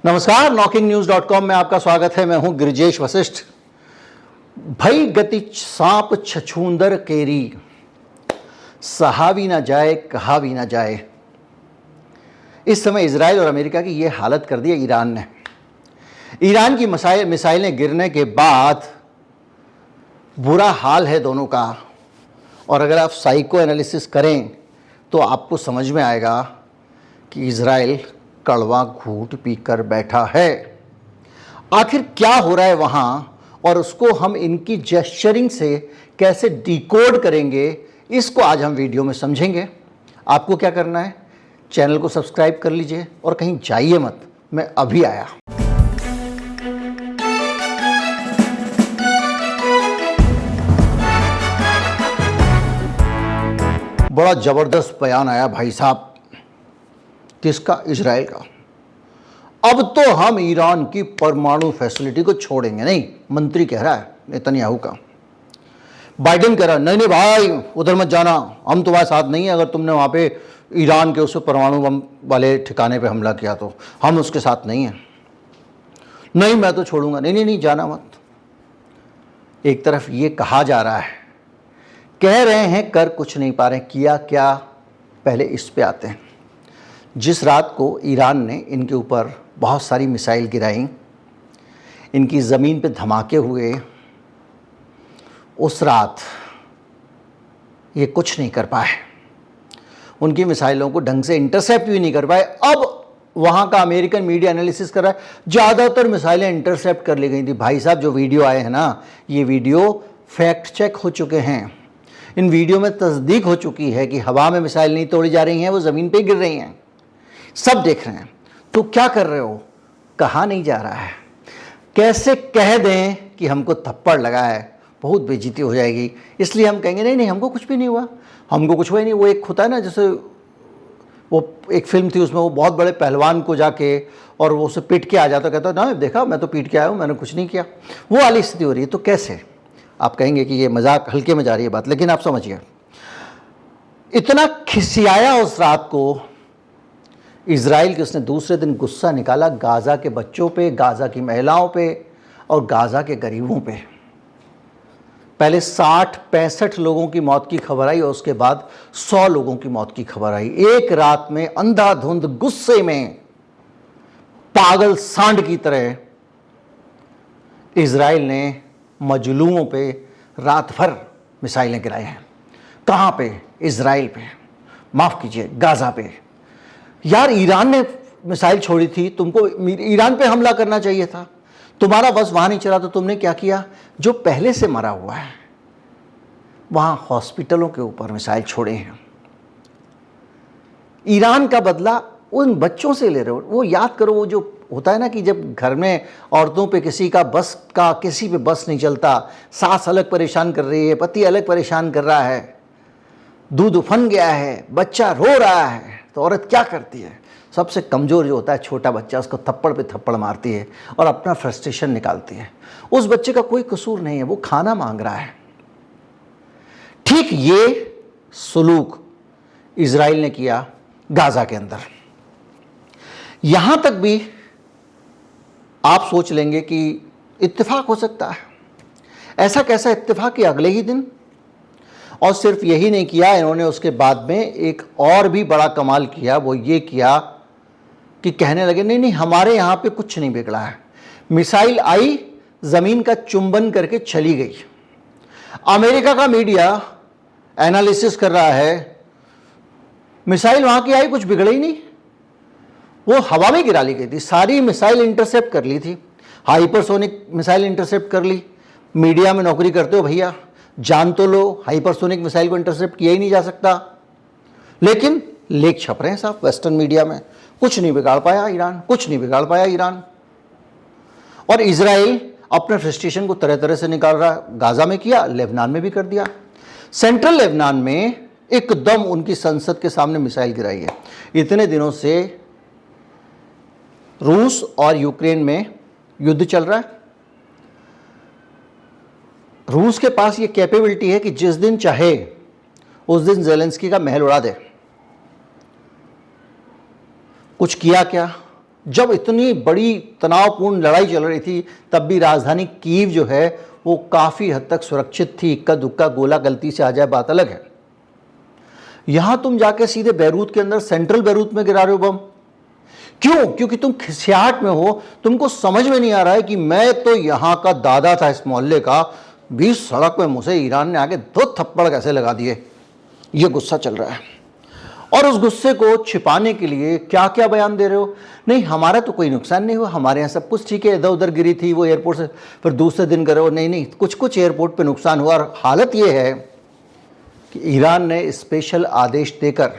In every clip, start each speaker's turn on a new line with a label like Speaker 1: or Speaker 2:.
Speaker 1: नमस्कार, knocking-news.com में आपका स्वागत है। मैं हूं गिरिजेश वशिष्ठ। भई गति सांप छछूंदर केरी, सहा भी ना जाए कहा भी ना जाए। इस समय इजराइल और अमेरिका की यह हालत कर दी है ईरान ने। ईरान की मिसाइलें गिरने के बाद बुरा हाल है दोनों का, और अगर आप साइको एनालिसिस करें तो आपको समझ में आएगा कि इजराइल कड़वा घूंट पीकर बैठा है। आखिर क्या हो रहा है वहां, और उसको हम इनकी जेस्चरिंग से कैसे डिकोड करेंगे, इसको आज हम वीडियो में समझेंगे। आपको क्या करना है, चैनल को सब्सक्राइब कर लीजिए और कहीं जाइए मत, मैं अभी आया। बड़ा जबरदस्त बयान आया भाई साहब, किसका? इजराइल का। अब तो हम ईरान की परमाणु फैसिलिटी को छोड़ेंगे नहीं, मंत्री कह रहा है नेतन्याहू का। बाइडेन कह रहा है नहीं नहीं भाई उधर मत जाना, हम तुम्हारे साथ नहीं है। अगर तुमने वहां पे ईरान के उस परमाणु बम वाले ठिकाने पे हमला किया तो हम उसके साथ नहीं हैं। नहीं मैं तो छोड़ूंगा, नहीं नहीं नहीं जाना मत। एक तरफ ये कहा जा रहा है, कह रहे हैं कर कुछ नहीं पा रहे, किया क्या? पहले इस पे आते हैं। जिस रात को ईरान ने इनके ऊपर बहुत सारी मिसाइल गिराई, इनकी ज़मीन पे धमाके हुए, उस रात ये कुछ नहीं कर पाए, उनकी मिसाइलों को ढंग से इंटरसेप्ट भी नहीं कर पाए। अब वहाँ का अमेरिकन मीडिया एनालिसिस कर रहा है ज़्यादातर मिसाइलें इंटरसेप्ट कर ली गई थी। भाई साहब जो वीडियो आए हैं ना, ये वीडियो फैक्ट चेक हो चुके हैं। इन वीडियो में तस्दीक हो चुकी है कि हवा में मिसाइल नहीं तोड़ी जा रही हैं, वो ज़मीन पे गिर रही हैं, सब देख रहे हैं। तो क्या कर रहे हो? कहा नहीं जा रहा है। कैसे कह दें कि हमको थप्पड़ लगा है, बहुत बेइज्जती हो जाएगी, इसलिए हम कहेंगे नहीं नहीं हमको कुछ भी नहीं हुआ, हमको कुछ हुआ ही नहीं। वो एक होता है ना, जैसे वो एक फिल्म थी, उसमें वो बहुत बड़े पहलवान को जाके और वो उसे पीट के आ जाता, कहता ना देखा मैं तो पीट के आया हूँ, मैंने कुछ नहीं किया, वो वाली स्थिति हो रही है। तो कैसे? आप कहेंगे कि ये मजाक हल्के में जा रही है बात, लेकिन आप समझिए, इतना खिसियाया उस रात को इजराइल के उसने दूसरे दिन गुस्सा निकाला गाज़ा के बच्चों पे, गाज़ा की महिलाओं पे और गाज़ा के गरीबों पे। पहले 60-65 लोगों की मौत की खबर आई और उसके बाद 100 लोगों की मौत की खबर आई। एक रात में अंधाधुंध गुस्से में पागल सांड की तरह इजराइल ने मजलूमों पे रात भर मिसाइलें गिराई हैं। कहाँ पे? इजराइल पे, माफ़ कीजिए गाज़ा पे। यार ईरान ने मिसाइल छोड़ी थी, तुमको ईरान पे हमला करना चाहिए था, तुम्हारा बस वहाँ नहीं चला तो तुमने क्या किया? जो पहले से मरा हुआ है वहाँ हॉस्पिटलों के ऊपर मिसाइल छोड़े हैं। ईरान का बदला उन बच्चों से ले रहे हो। वो याद करो, वो जो होता है ना कि जब घर में औरतों पे किसी पे बस नहीं चलता, सास अलग परेशान कर रही है, पति अलग परेशान कर रहा है, दूध उफन गया है, बच्चा रो रहा है, तो औरत क्या करती है? सबसे कमज़ोर जो होता है छोटा बच्चा, उसको थप्पड़ पे थप्पड़ मारती है और अपना फ्रस्ट्रेशन निकालती है। उस बच्चे का कोई कसूर नहीं है, वो खाना मांग रहा है। ठीक ये सुलूक इजराइल ने किया गाज़ा के अंदर। यहां तक भी आप सोच लेंगे कि इत्तेफाक हो सकता है। ऐसा कैसा इत्तेफाक कि अगले ही दिन, और सिर्फ यही नहीं किया इन्होंने, उसके बाद में एक और भी बड़ा कमाल किया। वो ये किया कि कहने लगे नहीं नहीं हमारे यहाँ पे कुछ नहीं बिगड़ा है, मिसाइल आई, ज़मीन का चुंबन करके चली गई। अमेरिका का मीडिया एनालिसिस कर रहा है मिसाइल वहाँ की आई, कुछ बिगड़ा ही नहीं, वो हवा में गिरा ली गई थी। सारी मिसाइल इंटरसेप्ट कर ली थी, हाइपरसोनिक मिसाइल इंटरसेप्ट कर ली। मीडिया में नौकरी करते हो भैया, जान तो लो हाइपरसोनिक मिसाइल को इंटरसेप्ट किया ही नहीं जा सकता, लेकिन लेख छप रहे हैं साहब वेस्टर्न मीडिया में। कुछ नहीं बिगाड़ पाया ईरान, कुछ नहीं बिगाड़ पाया ईरान। और इजराइल अपने फ्रस्ट्रेशन को तरह तरह से निकाल रहा है। गाज़ा में किया, लेबनान में भी कर दिया। सेंट्रल लेबनान में एकदम उनकी संसद के सामने मिसाइल गिराई है। इतने दिनों से रूस और यूक्रेन में युद्ध चल रहा है। रूस के पास ये कैपेबिलिटी है कि जिस दिन चाहे उस दिन ज़ेलेंस्की का महल उड़ा दे। कुछ किया क्या? जब इतनी बड़ी तनावपूर्ण लड़ाई चल रही थी तब भी राजधानी कीव जो है वो काफ़ी हद तक सुरक्षित थी। इक्का दुक्का गोला गलती से आ जाए बात अलग है। यहां तुम जाके सीधे बैरूत के अंदर, सेंट्रल बैरूत में गिरा रहे हो बम। क्यों? क्योंकि तुम खिसियाहट में हो, तुमको समझ में नहीं आ रहा है कि मैं तो यहां का दादा था इस मोहल्ले का, 20 सड़क में मुझे ईरान ने आके 2 थप्पड़ कैसे लगा दिए। ये गुस्सा चल रहा है और उस गुस्से को छिपाने के लिए क्या क्या बयान दे रहे हो। नहीं, हमारा तो कोई नुकसान नहीं हुआ, हमारे यहाँ सब कुछ ठीक है, इधर उधर गिरी थी वो एयरपोर्ट से, फिर दूसरे दिन कर रहे हो नहीं कुछ कुछ एयरपोर्ट पे नुकसान हुआ। और हालत ये है कि ईरान ने स्पेशल आदेश देकर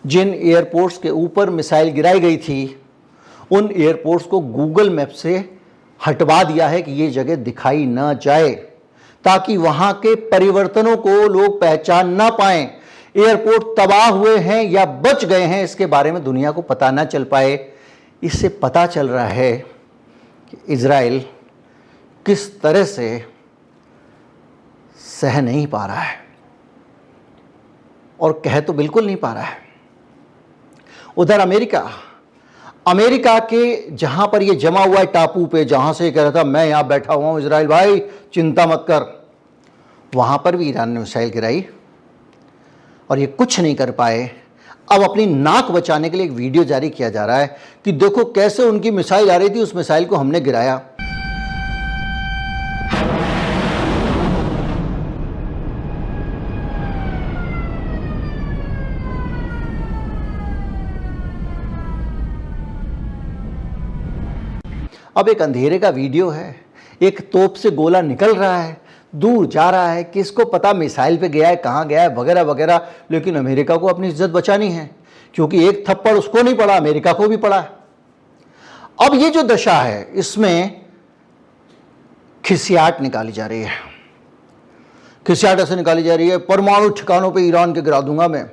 Speaker 1: जिन एयरपोर्ट्स के ऊपर मिसाइल गिराई गई थी उन एयरपोर्ट्स को गूगल मैप से हटवा दिया है कि ये जगह दिखाई ना जाए, ताकि वहां के परिवर्तनों को लोग पहचान ना पाएं। एयरपोर्ट तबाह हुए हैं या बच गए हैं इसके बारे में दुनिया को पता ना चल पाए। इससे पता चल रहा है कि इजराइल किस तरह से सह नहीं पा रहा है, और कह तो बिल्कुल नहीं पा रहा है। उधर अमेरिका के जहां पर ये जमा हुआ है टापू पे, जहां से कह रहा था मैं यहां बैठा हुआ हूं इजराइल भाई चिंता मत कर, वहां पर भी ईरान ने मिसाइल गिराई और ये कुछ नहीं कर पाए। अब अपनी नाक बचाने के लिए एक वीडियो जारी किया जा रहा है कि देखो कैसे उनकी मिसाइल आ रही थी, उस मिसाइल को हमने गिराया। अब एक अंधेरे का वीडियो है, एक तोप से गोला निकल रहा है, दूर जा रहा है, किसको पता मिसाइल पे गया है, कहाँ गया है, वगैरह वगैरह। लेकिन अमेरिका को अपनी इज्जत बचानी है, क्योंकि एक थप्पड़ उसको नहीं पड़ा, अमेरिका को भी पड़ा है। अब ये जो दशा है इसमें खिसियाट निकाली जा रही है। खिसियाट ऐसे निकाली जा रही है, परमाणु ठिकानों पे ईरान के गिरा दूंगा मैं।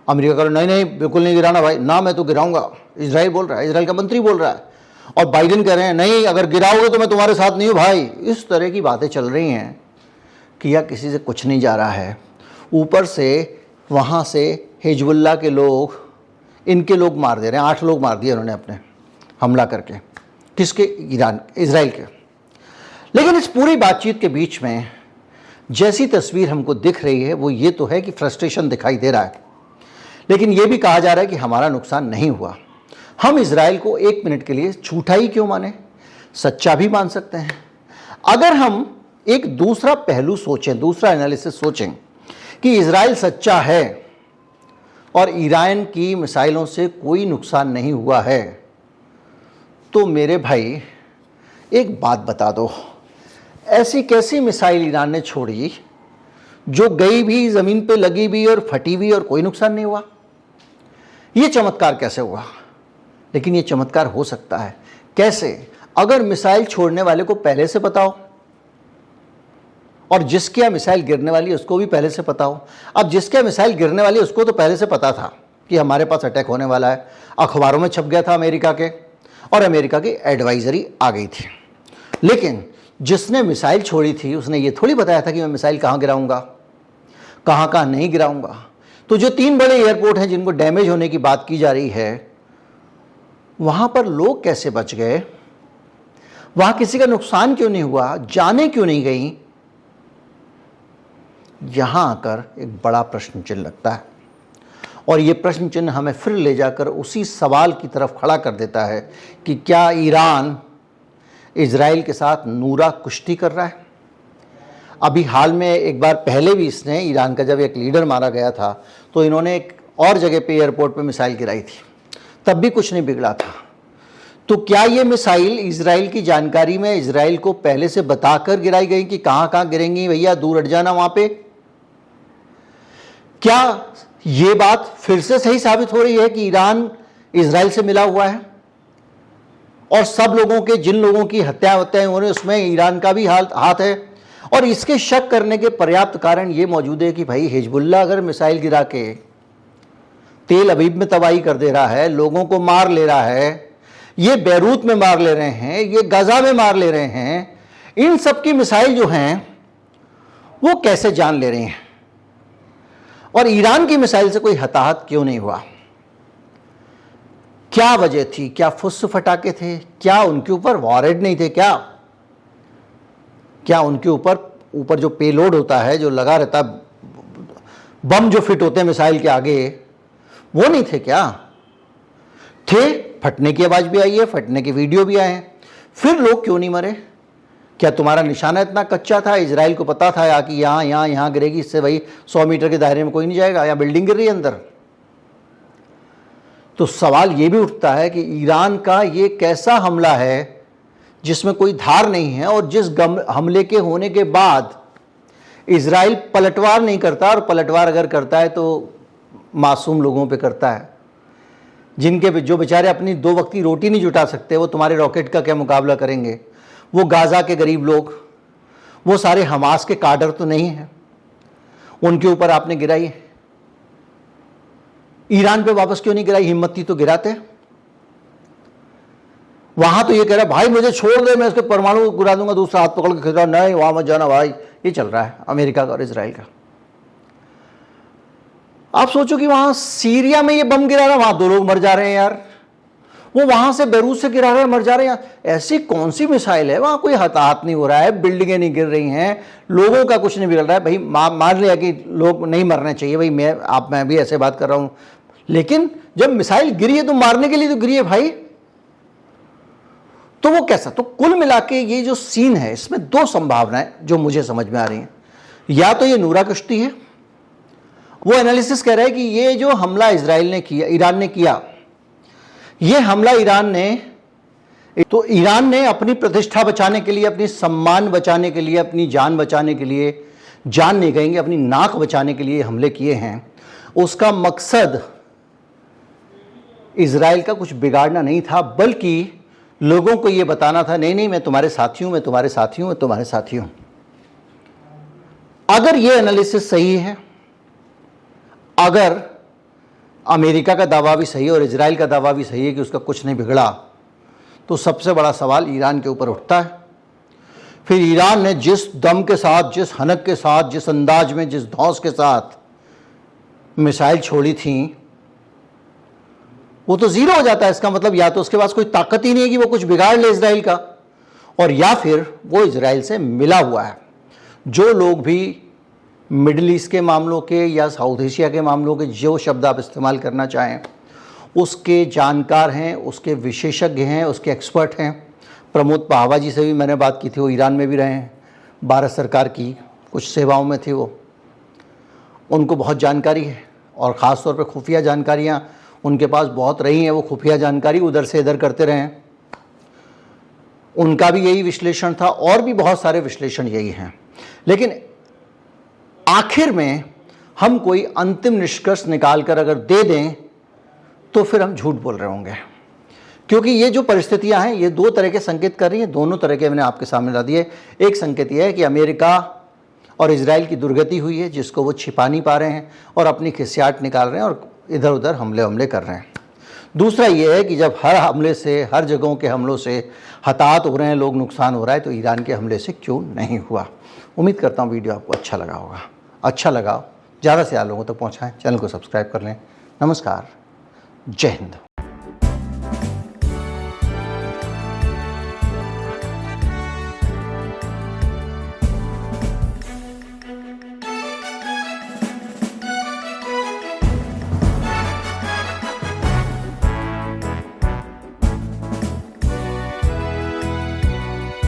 Speaker 1: अमेरिका कह रहा नहीं बिल्कुल नहीं गिराना भाई, ना मैं तो गिराऊंगा। इजराइल बोल रहा है, इजराइल का मंत्री बोल रहा है, और बाइडेन कह रहे हैं नहीं अगर गिराओगे तो मैं तुम्हारे साथ नहीं हूं भाई। इस तरह की बातें चल रही हैं कि या किसी से कुछ नहीं जा रहा है। ऊपर से वहाँ से हिजबुल्लाह के लोग, इनके लोग मार दे रहे हैं। 8 लोग मार दिए उन्होंने अपने हमला करके। किसके? इजराइल के। लेकिन इस पूरी बातचीत के बीच में जैसी तस्वीर हमको दिख रही है वो ये तो है कि फ्रस्ट्रेशन दिखाई दे रहा है, लेकिन ये भी कहा जा रहा है कि हमारा नुकसान नहीं हुआ। हम इजराइल को 1 मिनट के लिए झूठा ही क्यों माने, सच्चा भी मान सकते हैं। अगर हम एक दूसरा पहलू सोचें, दूसरा एनालिसिस सोचें कि इजराइल सच्चा है और ईरान की मिसाइलों से कोई नुकसान नहीं हुआ है, तो मेरे भाई एक बात बता दो, ऐसी कैसी मिसाइल ईरान ने छोड़ी जो गई भी, ज़मीन पे लगी भी और फटी भी और कोई नुकसान नहीं हुआ? ये चमत्कार कैसे हुआ? लेकिन ये चमत्कार हो सकता है कैसे? अगर मिसाइल छोड़ने वाले को पहले से पता हो और जिसके यहाँ मिसाइल गिरने वाली है उसको भी पहले से पता हो। अब जिसके यहाँ मिसाइल गिरने वाली है उसको तो पहले से पता था कि हमारे पास अटैक होने वाला है, अखबारों में छप गया था अमेरिका के, और अमेरिका की एडवाइजरी आ गई थी। लेकिन जिसने मिसाइल छोड़ी थी उसने ये थोड़ी बताया था कि मैं मिसाइल कहाँ गिराऊंगा, कहाँ कहाँ नहीं गिराऊंगा। तो जो 3 बड़े एयरपोर्ट हैं जिनको डैमेज होने की बात की जा रही है, वहां पर लोग कैसे बच गए, वहां किसी का नुकसान क्यों नहीं हुआ, जाने क्यों नहीं गई? यहां आकर एक बड़ा प्रश्न चिन्ह लगता है, और यह प्रश्न चिन्ह हमें फिर ले जाकर उसी सवाल की तरफ खड़ा कर देता है कि क्या ईरान इजराइल के साथ नूरा कुश्ती कर रहा है? अभी हाल में एक बार पहले भी इसने, ईरान का जब एक लीडर मारा गया था तो इन्होंने एक और जगह पे एयरपोर्ट पे मिसाइल गिराई थी, तब भी कुछ नहीं बिगड़ा था। तो क्या ये मिसाइल इजराइल की जानकारी में इजराइल को पहले से बताकर गिराई गई कि कहां कहां गिरेंगी, भैया दूर हट जाना वहां पे? क्या ये बात फिर से सही साबित हो रही है कि ईरान इजराइल से मिला हुआ है और सब लोगों के, जिन लोगों की हत्याएं हो रही उसमें ईरान का भी हाथ है? और इसके शक करने के पर्याप्त कारण ये मौजूद है कि भाई हिजबुल्लाह अगर मिसाइल गिरा के तेल अवीव में तबाही कर दे रहा है, लोगों को मार ले रहा है, ये बैरूत में मार ले रहे हैं, ये गाजा में मार ले रहे हैं, इन सब की मिसाइल जो हैं वो कैसे जान ले रही हैं? और ईरान की मिसाइल से कोई हताहत क्यों नहीं हुआ? क्या वजह थी? क्या फुस्स फटाके थे? क्या उनके ऊपर वारंट नहीं थे? क्या उनके ऊपर जो पेलोड होता है, जो लगा रहता, बम जो फिट होते हैं मिसाइल के आगे, वो नहीं थे क्या? थे। फटने की आवाज भी आई है, फटने के वीडियो भी आए हैं। फिर लोग क्यों नहीं मरे? क्या तुम्हारा निशाना इतना कच्चा था? इजराइल को पता था कि यहाँ गिरेगी, इससे भाई 100 मीटर के दायरे में कोई नहीं जाएगा, या बिल्डिंग गिर रही है अंदर। तो सवाल ये भी उठता है कि ईरान का ये कैसा हमला है जिसमें कोई धार नहीं है, और जिस हमले के होने के बाद इजराइल पलटवार नहीं करता, और पलटवार अगर करता है तो मासूम लोगों पे करता है, जिनके जो बेचारे अपनी 2 वक्त की रोटी नहीं जुटा सकते, वो तुम्हारे रॉकेट का क्या मुकाबला करेंगे? वो गाज़ा के गरीब लोग, वो सारे हमास के काडर तो नहीं है, उनके ऊपर आपने गिराई। ईरान पे वापस क्यों नहीं गिराई? हिम्मत थी तो गिराते। वहां तो ये कह रहा है भाई मुझे छोड़ दे, मैं उसके परमाणु गिरा दूंगा, दूसरा हाथ पकड़ के खींच रहा, नहीं वहां मत जाना भाई। ये चल रहा है अमेरिका का और इजराइल का। आप सोचो कि वहां सीरिया में ये बम गिरा रहा है, वहां 2 लोग मर जा रहे हैं यार। वो वहां से बेरूत से गिरा रहा है, मर जा रहे हैं यार। ऐसी कौन सी मिसाइल है? वहां कोई हताहत नहीं हो रहा है, बिल्डिंगें नहीं गिर रही हैं, लोगों का कुछ नहीं बिगड़ रहा है। भाई मान लिया कि लोग नहीं मरने चाहिए, भाई मैं भी ऐसे बात कर रहा हूं, लेकिन जब मिसाइल गिरी है तो मारने के लिए तो गिरी है भाई। तो वो कैसा? तो कुल मिला के ये जो सीन है, इसमें 2 संभावनाएं जो मुझे समझ में आ रही हैं। या तो ये नूरा कश्ती है, वो एनालिसिस कह रहा है कि ये जो हमला ईरान ने किया, ये हमला ईरान ने अपनी प्रतिष्ठा बचाने के लिए, अपनी सम्मान बचाने के लिए, अपनी जान बचाने के लिए, जान नहीं कहेंगे, अपनी नाक बचाने के लिए हमले किए हैं। उसका मकसद इजराइल का कुछ बिगाड़ना नहीं था, बल्कि लोगों को यह बताना था, नहीं मैं तुम्हारे साथी हूं, मैं तुम्हारे साथी हूं, मैं तुम्हारे साथी हूं। अगर यह एनालिसिस सही है, अगर अमेरिका का दावा भी सही है और इजराइल का दावा भी सही है कि उसका कुछ नहीं बिगड़ा, तो सबसे बड़ा सवाल ईरान के ऊपर उठता है। फिर ईरान ने जिस दम के साथ, जिस हनक के साथ, जिस अंदाज में, जिस धौंस के साथ मिसाइल छोड़ी थी, वो तो जीरो हो जाता है। इसका मतलब या तो उसके पास कोई ताकत ही नहीं है कि वो कुछ बिगाड़ ले इजराइल का, और या फिर वो इजराइल से मिला हुआ है। जो लोग भी मिडिल ईस्ट के मामलों के या साउथ एशिया के मामलों के जो शब्द आप इस्तेमाल करना चाहें, उसके जानकार हैं, उसके विशेषज्ञ हैं, उसके एक्सपर्ट हैं। प्रमोद पाहवा जी से भी मैंने बात की थी, वो ईरान में भी रहे हैं, भारत सरकार की कुछ सेवाओं में थे वो, उनको बहुत जानकारी है, और ख़ास तौर पे खुफिया जानकारियाँ उनके पास बहुत रही हैं। वो खुफिया जानकारी उधर से इधर करते रहे हैं, उनका भी यही विश्लेषण था, और भी बहुत सारे विश्लेषण यही हैं। लेकिन आखिर में हम कोई अंतिम निष्कर्ष निकाल कर अगर दे दें तो फिर हम झूठ बोल रहे होंगे, क्योंकि ये जो परिस्थितियां हैं ये 2 तरह के संकेत कर रही हैं। दोनों तरह के मैंने आपके सामने ला दिए। एक संकेत ये है कि अमेरिका और इजराइल की दुर्गति हुई है, जिसको वो छिपा नहीं पा रहे हैं और अपनी खिसियाट निकाल रहे हैं और इधर उधर हमले कर रहे हैं। दूसरा ये है कि जब हर हमले से, हर जगहों के हमलों से हताहत हो रहे हैं, लोग, नुकसान हो रहा है, तो ईरान के हमले से क्यों नहीं हुआ। उम्मीद करता हूँ वीडियो आपको अच्छा लगा होगा। अच्छा लगा ज़्यादा से ज़्यादा लोगों तक पहुँचाएँ, चैनल को सब्सक्राइब कर लें। नमस्कार, जय हिंद।